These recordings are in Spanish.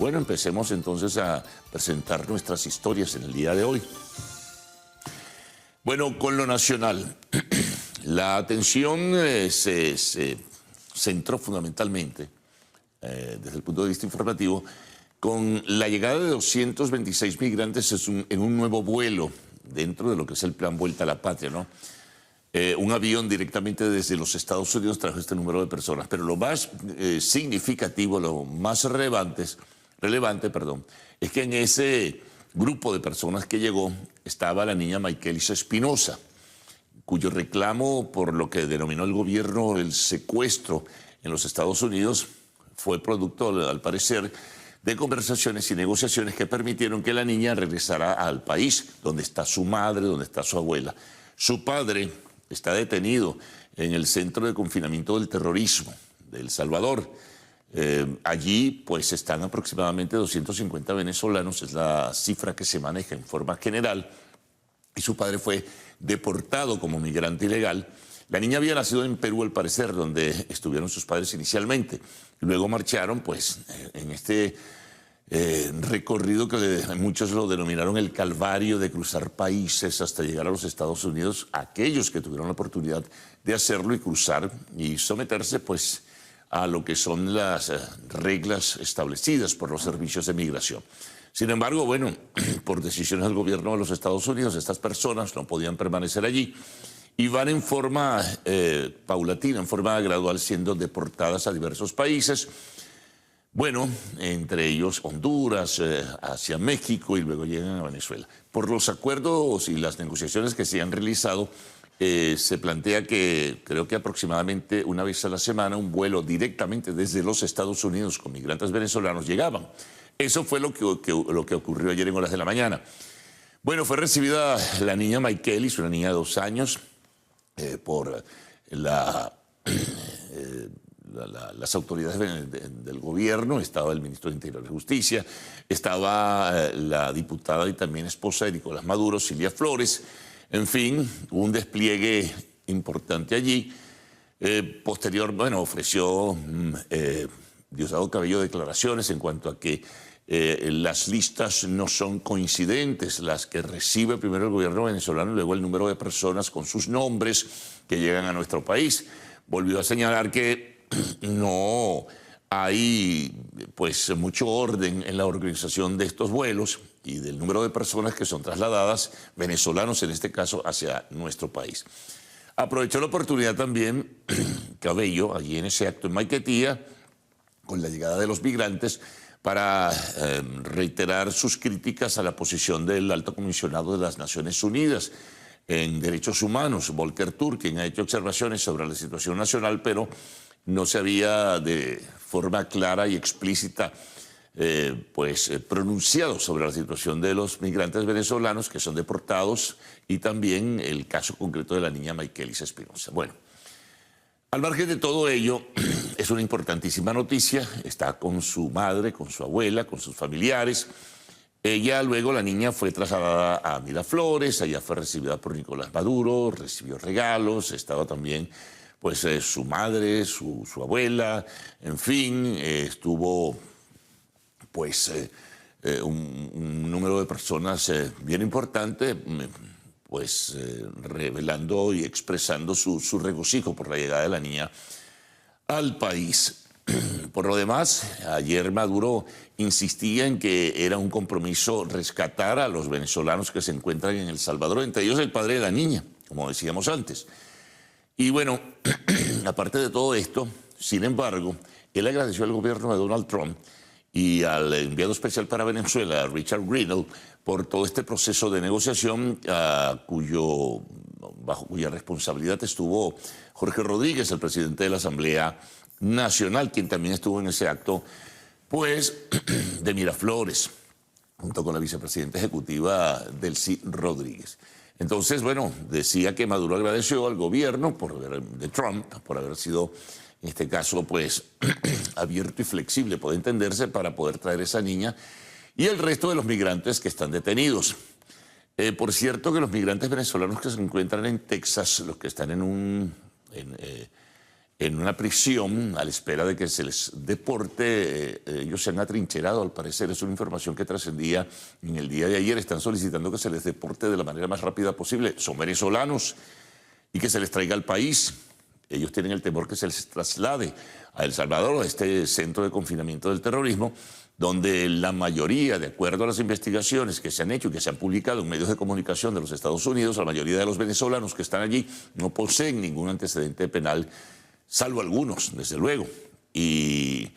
Bueno, empecemos entonces a presentar nuestras historias en el día de hoy. Bueno, con lo nacional, la atención se centró fundamentalmente, desde el punto de vista informativo, con la llegada de 226 migrantes en un nuevo vuelo dentro de lo que es el plan Vuelta a la Patria, ¿no? Un avión directamente desde los Estados Unidos trajo este número de personas, pero lo más significativo, lo más relevante, es que en ese grupo de personas que llegó estaba la niña Maykelis Espinosa, cuyo reclamo por lo que denominó el gobierno el secuestro en los Estados Unidos fue producto, al parecer, de conversaciones y negociaciones que permitieron que la niña regresara al país, donde está su madre, donde está su abuela. Su padre está detenido en el Centro de Confinamiento del Terrorismo de El Salvador. Allí pues están aproximadamente 250 venezolanos, es la cifra que se maneja en forma general, y su padre fue deportado como migrante ilegal. La niña había nacido en Perú, al parecer, donde estuvieron sus padres inicialmente. Luego marcharon pues en este recorrido que muchos lo denominaron el calvario de cruzar países hasta llegar a los Estados Unidos, aquellos que tuvieron la oportunidad de hacerlo y cruzar y someterse pues a lo que son las reglas establecidas por los servicios de migración. Sin embargo, bueno, por decisiones del gobierno de los Estados Unidos, estas personas no podían permanecer allí y van en forma paulatina, en forma gradual, siendo deportadas a diversos países. Bueno, entre ellos Honduras, hacia México y luego llegan a Venezuela. Por los acuerdos y las negociaciones que se han realizado, se plantea que creo que aproximadamente una vez a la semana un vuelo directamente desde los Estados Unidos con migrantes venezolanos llegaban. Eso fue lo que ocurrió ayer en horas de la mañana. Bueno, fue recibida la niña Maykelis, una niña de 2 años, por las autoridades del gobierno. Estaba el ministro de Interior y Justicia, estaba la diputada y también esposa de Nicolás Maduro, Cilia Flores. En fin, hubo un despliegue importante allí. Posterior, bueno, ofreció Diosdado Cabello declaraciones en cuanto a que las listas no son coincidentes, las que recibe primero el gobierno venezolano y luego el número de personas con sus nombres que llegan a nuestro país. Volvió a señalar que no hay pues mucho orden en la organización de estos vuelos y del número de personas que son trasladadas, venezolanos en este caso, hacia nuestro país. Aprovechó la oportunidad también Cabello, allí en ese acto en Maiquetía, con la llegada de los migrantes, para reiterar sus críticas a la posición del alto comisionado de las Naciones Unidas en Derechos Humanos, Volker Turk, quien ha hecho observaciones sobre la situación nacional, pero no se había de forma clara y explícita pronunciado sobre la situación de los migrantes venezolanos que son deportados y también el caso concreto de la niña Maykelis Espinosa. Bueno, al margen de todo ello, es una importantísima noticia. Está con su madre, con su abuela, con sus familiares. Ella luego, la niña, fue trasladada a Miraflores, allá fue recibida por Nicolás Maduro, recibió regalos, estaba también pues su madre, su abuela, en fin, estuvo pues un número de personas bien importante, pues revelando y expresando su regocijo por la llegada de la niña al país. Por lo demás, ayer Maduro insistía en que era un compromiso rescatar a los venezolanos que se encuentran en El Salvador, entre ellos el padre de la niña, como decíamos antes. Y bueno, aparte de todo esto, sin embargo, él agradeció al gobierno de Donald Trump y al enviado especial para Venezuela, Richard Grenell, por todo este proceso de negociación bajo cuya responsabilidad estuvo Jorge Rodríguez, el presidente de la Asamblea Nacional, quien también estuvo en ese acto, pues, de Miraflores, junto con la vicepresidenta ejecutiva Delcy Rodríguez. Entonces, bueno, decía que Maduro agradeció al gobierno de Trump por haber sido, en este caso, pues, abierto y flexible, puede entenderse, para poder traer esa niña y el resto de los migrantes que están detenidos. Por cierto, que los migrantes venezolanos que se encuentran en Texas, los que están en en una prisión a la espera de que se les deporte. Ellos se han atrincherado, al parecer, es una información que trascendía en el día de ayer. Están solicitando que se les deporte de la manera más rápida posible. Son venezolanos y que se les traiga al país. Ellos tienen el temor que se les traslade a El Salvador, a este centro de confinamiento del terrorismo, donde la mayoría, de acuerdo a las investigaciones que se han hecho y que se han publicado en medios de comunicación de los Estados Unidos, la mayoría de los venezolanos que están allí no poseen ningún antecedente penal, salvo algunos, desde luego, y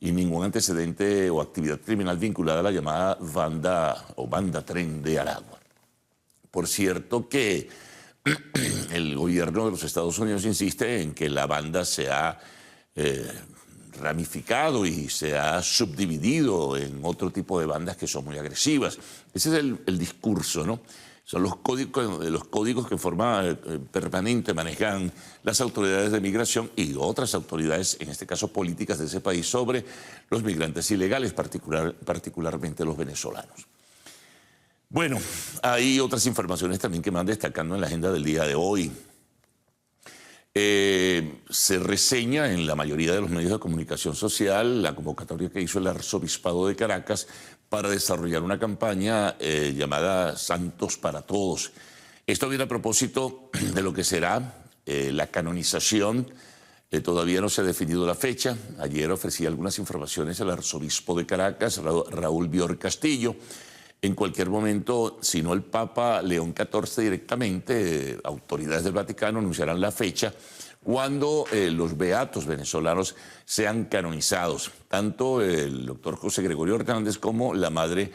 ningún antecedente o actividad criminal vinculada a la llamada banda Tren de Aragua. Por cierto que el gobierno de los Estados Unidos insiste en que la banda se ha ramificado y se ha subdividido en otro tipo de bandas que son muy agresivas. Ese es el discurso, ¿no? Son los códigos que en forma permanente manejan las autoridades de migración y otras autoridades, en este caso políticas de ese país, sobre los migrantes ilegales, particularmente los venezolanos. Bueno, hay otras informaciones también que van destacando en la agenda del día de hoy. Se reseña en la mayoría de los medios de comunicación social la convocatoria que hizo el Arzobispado de Caracas para desarrollar una campaña llamada Santos para Todos. Esto viene a propósito de lo que será la canonización. Todavía no se ha definido la fecha. Ayer ofrecí algunas informaciones al arzobispo de Caracas, Raúl Bior Castillo. En cualquier momento, si no el Papa León XIV directamente, autoridades del Vaticano anunciarán la fecha cuando los beatos venezolanos sean canonizados, tanto el doctor José Gregorio Hernández como la madre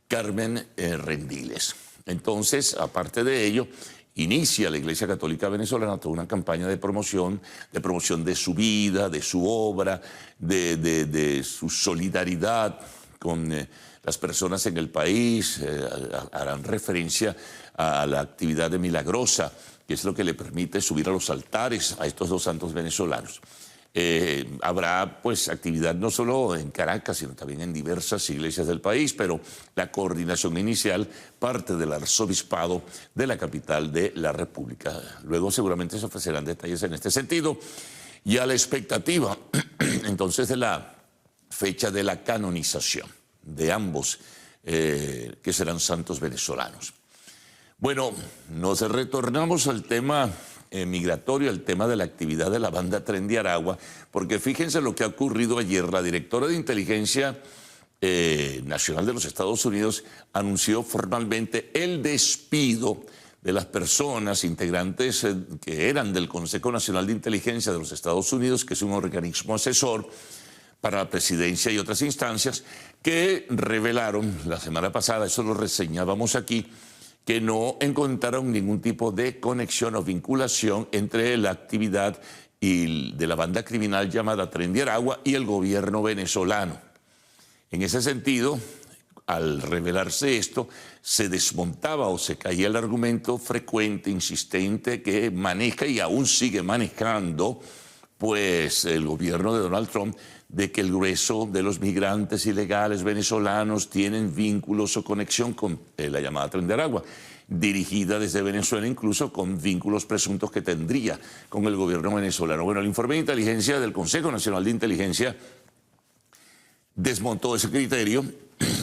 Carmen Rendiles. Entonces, aparte de ello, inicia la Iglesia Católica Venezolana toda una campaña de promoción de su vida, de su obra, de su solidaridad con las personas en el país. Harán referencia a la actividad de Milagrosa, que es lo que le permite subir a los altares a estos dos santos venezolanos. Habrá pues actividad no solo en Caracas, sino también en diversas iglesias del país, pero la coordinación inicial parte del arzobispado de la capital de la República. Luego seguramente se ofrecerán detalles en este sentido. Y a la expectativa entonces de la fecha de la canonización de ambos, que serán santos venezolanos. Bueno, nos retornamos al tema migratorio, al tema de la actividad de la banda Tren de Aragua, porque fíjense lo que ha ocurrido ayer. La directora de Inteligencia Nacional de los Estados Unidos anunció formalmente el despido de las personas integrantes que eran del Consejo Nacional de Inteligencia de los Estados Unidos, que es un organismo asesor para la presidencia y otras instancias, que revelaron la semana pasada, eso lo reseñábamos aquí, que no encontraron ningún tipo de conexión o vinculación entre la actividad de la banda criminal llamada Tren de Aragua y el gobierno venezolano. En ese sentido, al revelarse esto, se desmontaba o se caía el argumento frecuente, insistente, que maneja y aún sigue manejando pues el gobierno de Donald Trump, de que el grueso de los migrantes ilegales venezolanos tienen vínculos o conexión con la llamada Tren de Aragua, dirigida desde Venezuela, incluso con vínculos presuntos que tendría con el gobierno venezolano. Bueno, el informe de inteligencia del Consejo Nacional de Inteligencia desmontó ese criterio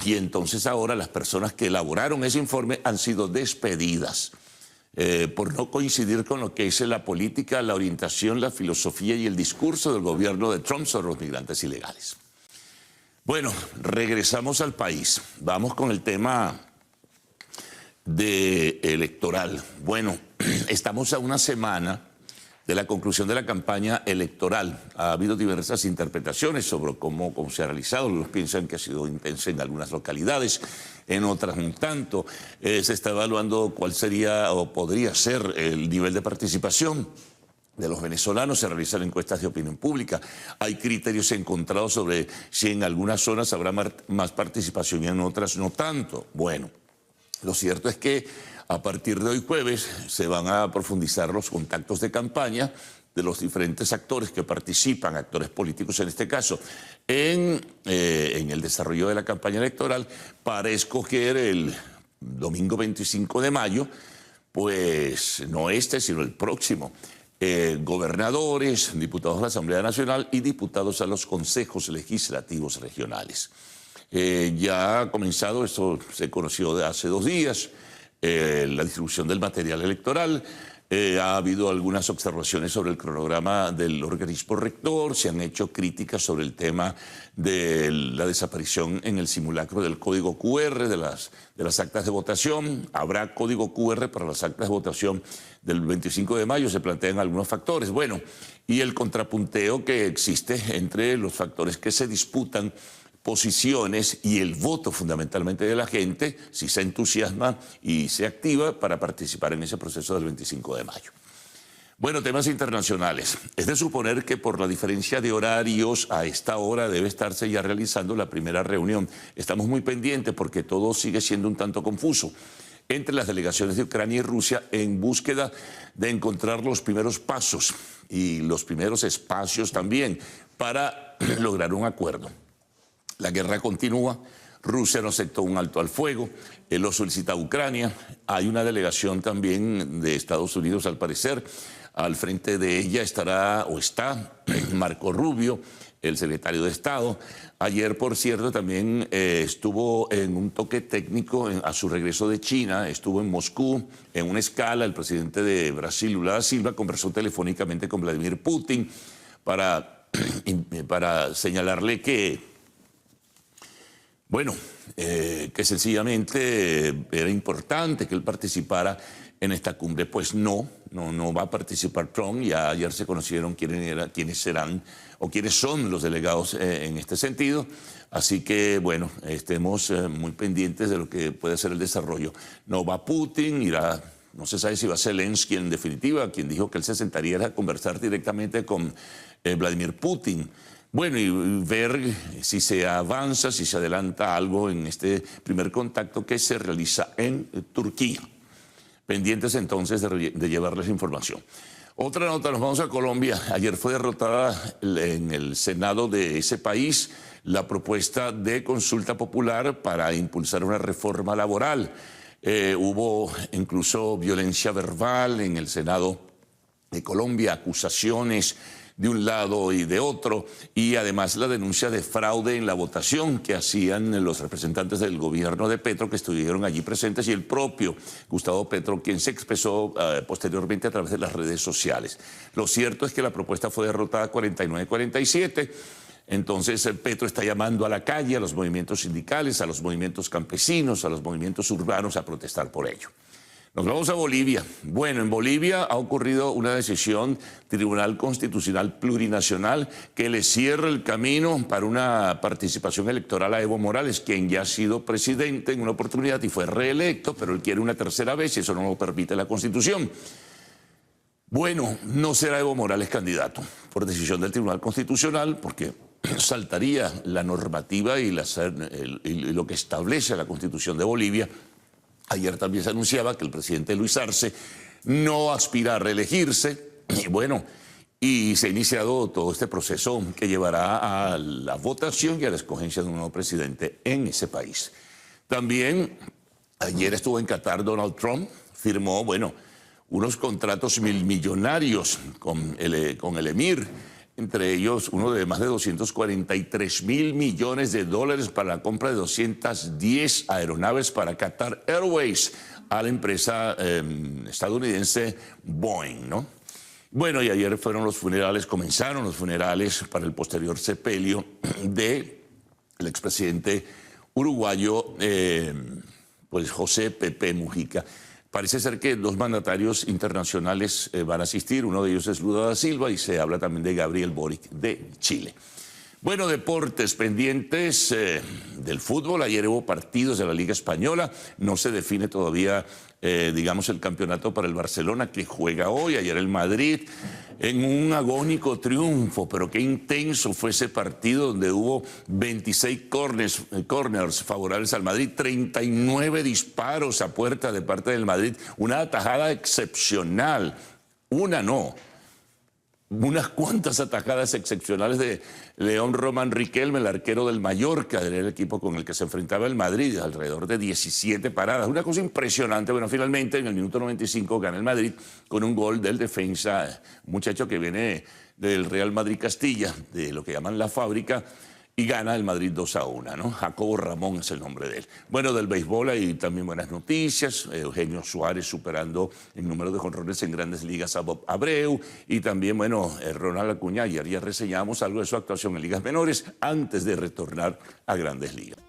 y entonces ahora las personas que elaboraron ese informe han sido despedidas por no coincidir con lo que es la política, la orientación, la filosofía y el discurso del gobierno de Trump sobre los migrantes ilegales. Bueno, regresamos al país. Vamos con el tema electoral. Bueno, estamos a una semana de la conclusión de la campaña electoral. Ha habido diversas interpretaciones sobre cómo se ha realizado. Algunos piensan que ha sido intensa en algunas localidades, en otras un tanto. Se está evaluando cuál sería o podría ser el nivel de participación de los venezolanos. Se realizan encuestas de opinión pública. Hay criterios encontrados sobre si en algunas zonas habrá más participación y en otras no tanto. Bueno, lo cierto es que a partir de hoy jueves se van a profundizar los contactos de campaña de los diferentes actores que participan, actores políticos en este caso, en el desarrollo de la campaña electoral para escoger el domingo 25 de mayo, pues no este, sino el próximo, gobernadores, diputados a la Asamblea Nacional y diputados a los consejos legislativos regionales. Ya ha comenzado, esto se conoció de hace 2 días, la distribución del material electoral. Ha habido algunas observaciones sobre el cronograma del organismo rector, se han hecho críticas sobre el tema de la desaparición en el simulacro del código QR de las actas de votación. Habrá código QR para las actas de votación del 25 de mayo, se plantean algunos factores. Bueno, y el contrapunteo que existe entre los factores que se disputan, posiciones y el voto fundamentalmente de la gente, si se entusiasma y se activa para participar en ese proceso del 25 de mayo. Bueno, temas internacionales. Es de suponer que por la diferencia de horarios a esta hora debe estarse ya realizando la primera reunión. Estamos muy pendientes porque todo sigue siendo un tanto confuso entre las delegaciones de Ucrania y Rusia en búsqueda de encontrar los primeros pasos y los primeros espacios también para lograr un acuerdo. La guerra continúa, Rusia no aceptó un alto al fuego, lo solicita Ucrania, hay una delegación también de Estados Unidos al parecer, al frente de ella está Marco Rubio, el secretario de Estado. Ayer, por cierto, también estuvo en un toque técnico a su regreso de China, estuvo en Moscú, en una escala, el presidente de Brasil, Lula da Silva, conversó telefónicamente con Vladimir Putin para señalarle que bueno, que sencillamente era importante que él participara en esta cumbre. Pues no va a participar Trump. Ya ayer se conocieron quiénes serán o quiénes son los delegados en este sentido. Así que, bueno, estemos muy pendientes de lo que puede ser el desarrollo. No va Putin, irá, no se sabe si va Zelensky en definitiva, quien dijo que él se sentaría a conversar directamente con Vladimir Putin. Bueno, y ver si se avanza, si se adelanta algo en este primer contacto que se realiza en Turquía. Pendientes entonces de llevarles información. Otra nota, nos vamos a Colombia. Ayer fue derrotada en el Senado de ese país la propuesta de consulta popular para impulsar una reforma laboral. Hubo incluso violencia verbal en el Senado de Colombia, acusaciones de un lado y de otro, y además la denuncia de fraude en la votación que hacían los representantes del gobierno de Petro que estuvieron allí presentes y el propio Gustavo Petro, quien se expresó posteriormente a través de las redes sociales. Lo cierto es que la propuesta fue derrotada 49-47, entonces Petro está llamando a la calle, a los movimientos sindicales, a los movimientos campesinos, a los movimientos urbanos a protestar por ello. Nos vamos a Bolivia. Bueno, en Bolivia ha ocurrido una decisión Tribunal Constitucional Plurinacional que le cierra el camino para una participación electoral a Evo Morales, quien ya ha sido presidente en una oportunidad y fue reelecto, pero él quiere una tercera vez y eso no lo permite la Constitución. Bueno, no será Evo Morales candidato por decisión del Tribunal Constitucional porque saltaría la normativa y lo que establece la Constitución de Bolivia. Ayer también se anunciaba que el presidente Luis Arce no aspira a reelegirse y bueno, y se ha iniciado todo este proceso que llevará a la votación y a la escogencia de un nuevo presidente en ese país. También ayer estuvo en Qatar Donald Trump, firmó, bueno, unos contratos millonarios con el emir, entre ellos uno de más de 243 mil millones de dólares para la compra de 210 aeronaves para Qatar Airways a la empresa estadounidense Boeing, ¿no? Bueno, y ayer comenzaron los funerales para el posterior sepelio del expresidente uruguayo, pues José Pepe Mujica. Parece ser que 2 mandatarios internacionales van a asistir, uno de ellos es Lula da Silva y se habla también de Gabriel Boric de Chile. Bueno, deportes pendientes del fútbol. Ayer hubo partidos de la Liga Española, no se define todavía, digamos, el campeonato para el Barcelona que juega hoy. Ayer el Madrid en un agónico triunfo, pero qué intenso fue ese partido donde hubo 26 corners favorables al Madrid, 39 disparos a puerta de parte del Madrid, una atajada excepcional, una no, unas cuantas atajadas excepcionales de León Román Riquelme, el arquero del Mallorca, del equipo con el que se enfrentaba el Madrid, alrededor de 17 paradas. Una cosa impresionante. Bueno, finalmente en el minuto 95 gana el Madrid con un gol del defensa, un muchacho que viene del Real Madrid Castilla, de lo que llaman la fábrica, y gana el Madrid 2-1, ¿no? Jacobo Ramón es el nombre de él. Bueno, del béisbol hay también buenas noticias. Eugenio Suárez superando el número de jonrones en Grandes Ligas a Bob Abreu. Y también, bueno, Ronald Acuña. Ayer ya reseñamos algo de su actuación en ligas menores antes de retornar a Grandes Ligas.